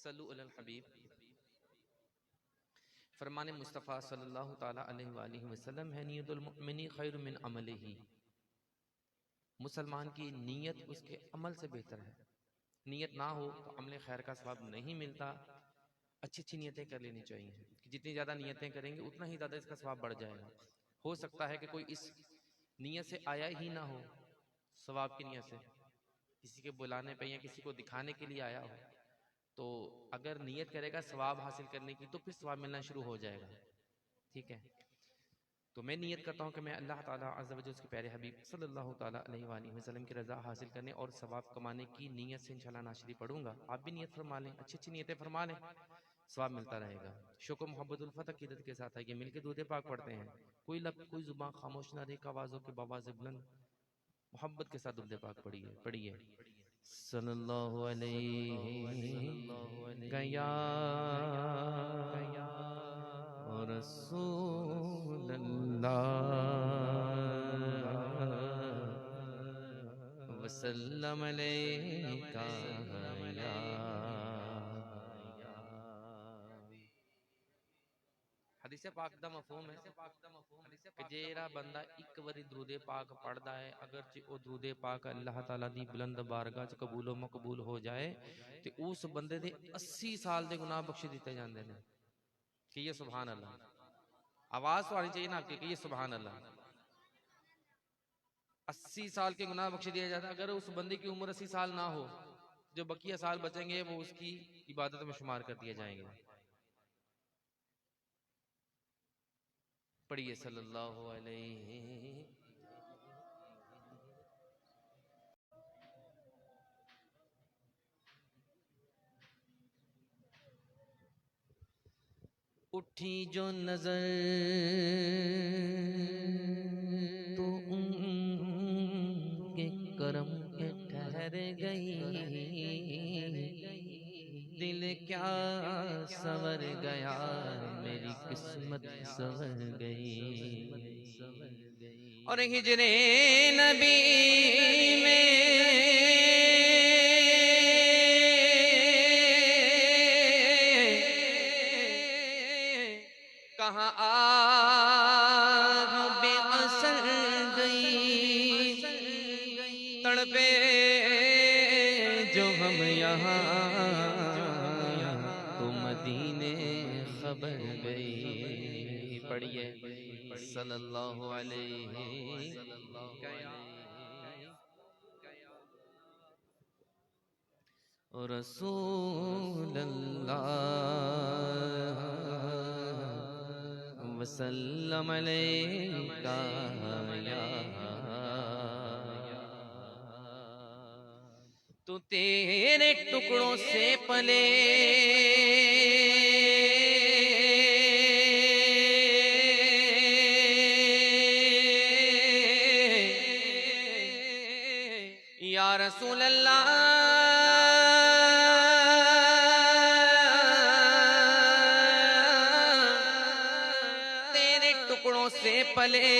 صلو علی الحبیب۔ فرمان مصطفیٰ صلی اللہ تعالیٰ علیہ وآلہ وسلم ہے نیت المؤمن خیر من عملہ، مسلمان کی نیت اس کے عمل سے بہتر ہے۔ نیت نہ ہو تو عمل خیر کا ثواب نہیں ملتا۔ اچھی اچھی نیتیں کر لینی چاہیے، جتنی زیادہ نیتیں کریں گے اتنا ہی زیادہ اس کا ثواب بڑھ جائے گا۔ ہو سکتا ہے کہ کوئی اس نیت سے آیا ہی نہ ہو، ثواب کی نیت سے کسی کے بلانے پہ یا کسی کو دکھانے کے لیے آیا ہو، تو اگر نیت کرے گا ثواب حاصل کرنے کی تو پھر ثواب ملنا شروع ہو جائے گا۔ ٹھیک ہے، تو میں نیت کرتا ہوں کہ میں اللہ تعالیٰ عز و جل اس کے پیارے حبیب صلی اللہ تعالیٰ علیہ وآلہ وسلم کی رضا حاصل کرنے اور ثواب کمانے کی نیت سے انشاءاللہ ناشری پڑھوں گا۔ آپ بھی نیت فرما لیں، اچھی اچھی نیتیں فرما لیں، ثواب ملتا رہے گا۔ شکر محبت الفتح عقیدت کے ساتھ ہے کہ مل کے درود پاک پڑھتے ہیں، کوئی لب کوئی زبان خاموش نہ رہے، آوازوں کے بواز بلند محبت کے ساتھ درود پاک پڑھیے۔ صلی اللہ علیہ گیا رسول اللہ وسلم علیکہ یا حدیث پاک دا مفہوم ہے کہ جیڑا بندہ ایک واری درود پاک پڑھدا ہے، اگرچہ او درود پاک اللہ تعالیٰ دی بلند بارگاہ چ قبول و مقبول ہو جائے تے اس بندے دے 80 سال دے گناہ بخش دیتے جاندے نے۔ کہ یہ سبحان اللہ، آواز تو آنی چاہیے نا کہ یہ سبحان اللہ۔ 80 سال کے گناہ بخش دیا جاتا ہے۔ اگر اس بندے کی عمر 80 سال نہ ہو، جو بقیہ سال بچیں گے وہ اس کی عبادت میں شمار کر دیے جائیں گے۔ پڑھیے صلی اللہ علیہ۔ اٹھی جو نظر تو ان کے کرم کے ٹھہر گئی، دل کیا سنور گیا، میری قسمت سنور گئی۔ اور ہجر نبی میں کہاں آہ بے اثر گئی، تڑپے جو ہم یہاں تو مدینے خبر گئی۔ پڑھیے صلی اللہ علیہ رسول اللہ وسلم علیکہ یا تو تیرے ٹکڑوں سے پلے یا رسول اللہ، تیرے ٹکڑوں سے پلے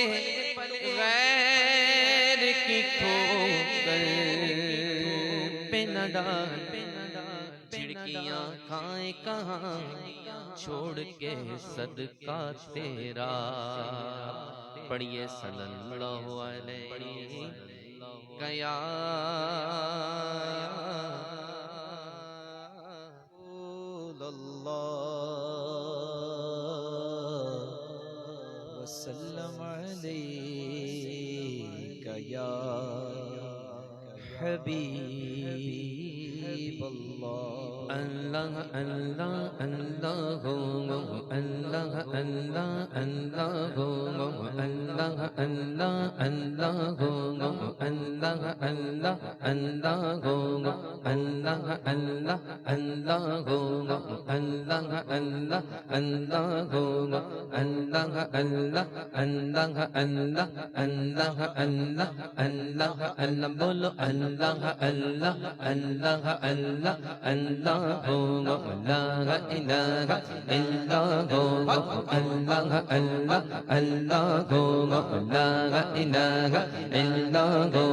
غیر کی ٹھوکر پہ نہ ڈال، چھڑکیاں کھائیں کہاں چھوڑ کے صدقہ تیرا۔ پڑھیے صلی اللہ علیہ گیا رسول اللہ وسلم علیکہ یا حبیب اللہ۔ اللہ اللہ اللہ اللہ اللہ اللہ اللہ اللہ اللہ اللہ اللہ اللہ اللہ اللہ اللہ اللہ اللہ اللہ اللہ اللہ اللہ اللہ اللہ اللہ اللہ بولو اللہ اللہ اللہ اللہ اللہ ہو لا الہ الا ہو اللہ اللہ اللہ ہو لا الہ الا ہو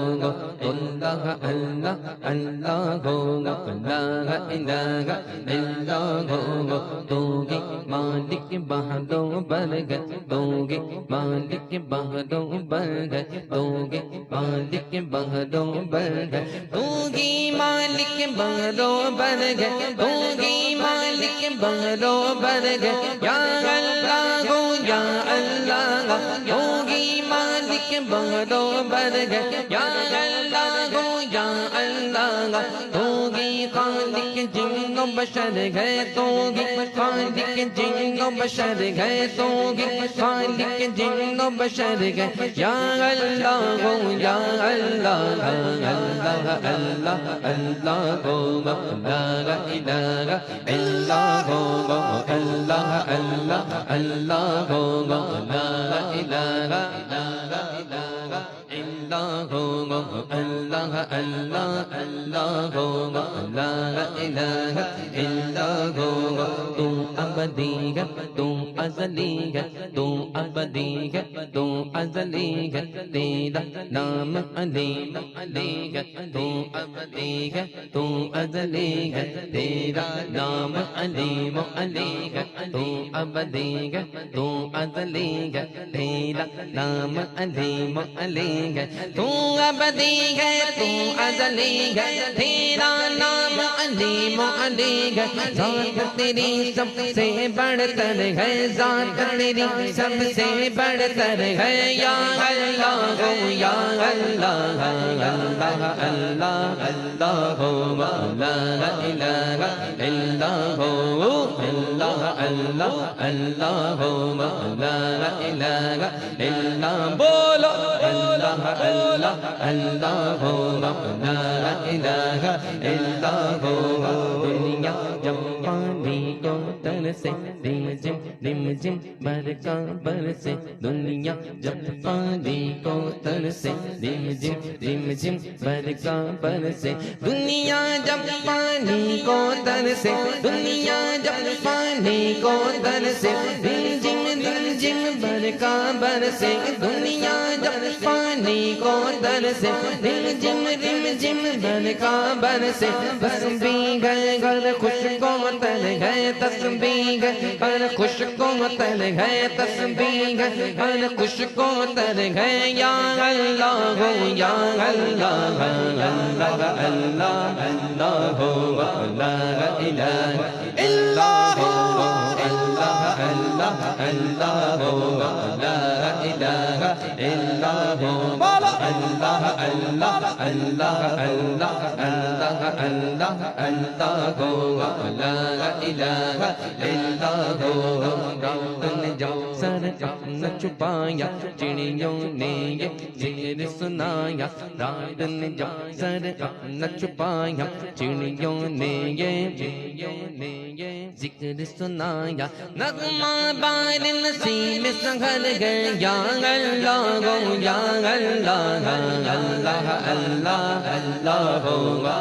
اللہ اللہ اللہ ہو لا الہ الا ہو تو گے مالک بہادو برگے تو گے مالک بہادو برگے تو گے مالک بہادو برگے تو گی مالک بہادو برگے تو گی مالک بہادو برگے یا اللہ ہو یا اللہ تو گی مالک بہادو برگے یا اللہ ہو یا اللہ تو گی خالق جن و بشر گئے تو گی خالق جن و بشر گئے تو گی خالق جن و بشر گئے یا اللہ ہو یا اللہ اللہ اللہ اللہ ہو لا الہ الا ہو اللہ اللہ اللہ ہو لا الہ الا ہو اللہ اللہ اللہ ہو لا الہ الا ہو تو ابدی ہے تو ازلی ہے تو ابدی ہے تو ازلی ہے تیرا نام علیم علی ہے تو ابدی ہے تو ازلی ہے تیرا نام علیم علی ہے تو ابدی ہے تو ازلی ہے تیرا نام علیم علی ہے تو ابدی ہے تو ازلی ہے تیرا نام علیم علی ہے ذات تیری سب سے بڑھ کر ہے ذات تیری سب سے بڑھ کر ہے یا اللہ ہو یا اللہ اللہ اللہ اللہ ہو لا الہ الا ہو اللہ اللہ اللہ ہو لا الہ الا بولو اللہ اللہ اللہ ہو لا الہ الا ہو دنیا جب پانی کو ترسے رم جم برکا برسے دنیا جب پانی کو ترسے رم جم برکا برسے دنیا جب پانی کو ترسے دنیا جب پانی کو ترسے رم جم برکا برسے دنیا جب پانی کو ترسے رم جم برکا برسے تسبیح گئے گھر خوش کو تل گئے تسبیح گئے ہر خوش کو تل گئے تسبیح گئے ہر خوش کو تل گئے یا اللہ ہو یا اللہ اللہ اللہ اللہ ہو لا الہ الا ہو اللہ اللہ اللہ ہو لا الہ الا ہو اللہ اللہ اللہ اللہ اللہ اللہ اللہ ہو لا الہ الا ہو نے جب سر اپنا چھپایا چڑیوں نے یہ ذکر سنایا رات نے جب سر اپنا چھپایا چڑیوں نے یہ ذکر سنایا نغمہ بار نسیم سنگھر گئے یا اللہ ہو یا اللہ اللہ اللہ اللہ ہو لا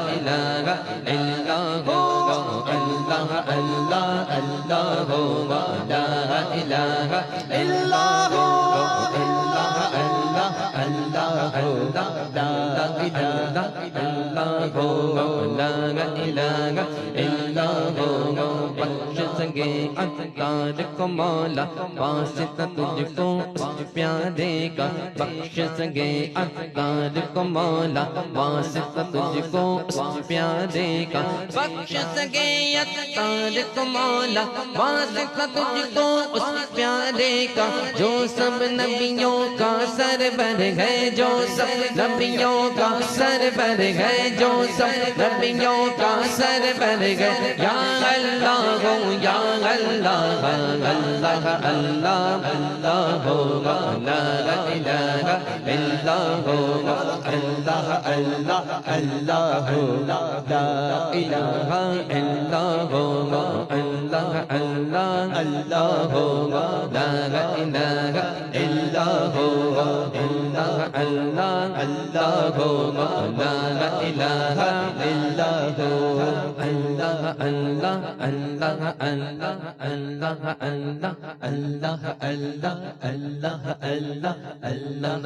الہ الا ہو اللہ اللہ اللہ ہو لا الہ الا ہو اللہ اللہ اللہ ہو لا الہ الا ہو لا الہ الا ہو بخش سکے اتار کو مولا واسطہ تجھ کو اس پیارے کا بخش سکے اتار کو مولا واسطہ تجھ کو اس پیارے کا بخش سکے اتار کو مولا واسطہ تجھ کو اس پیارے کا جو سب نبیوں کا سرور ہے جو سب نبیوں کا سرور ہے جو سب نبیوں کا سرور ہے یا اللہ ہو یا اللہ اللہ اللہ اللہ ہو لا الہ الا ہو اللہ اللہ اللہ ہو لا الہ الا ہو اللہ اللہ اللہ ہو إله إلا هو الله الله الله لا إله إلا هو الله الله الله الله الله الله الله الله الله الله الله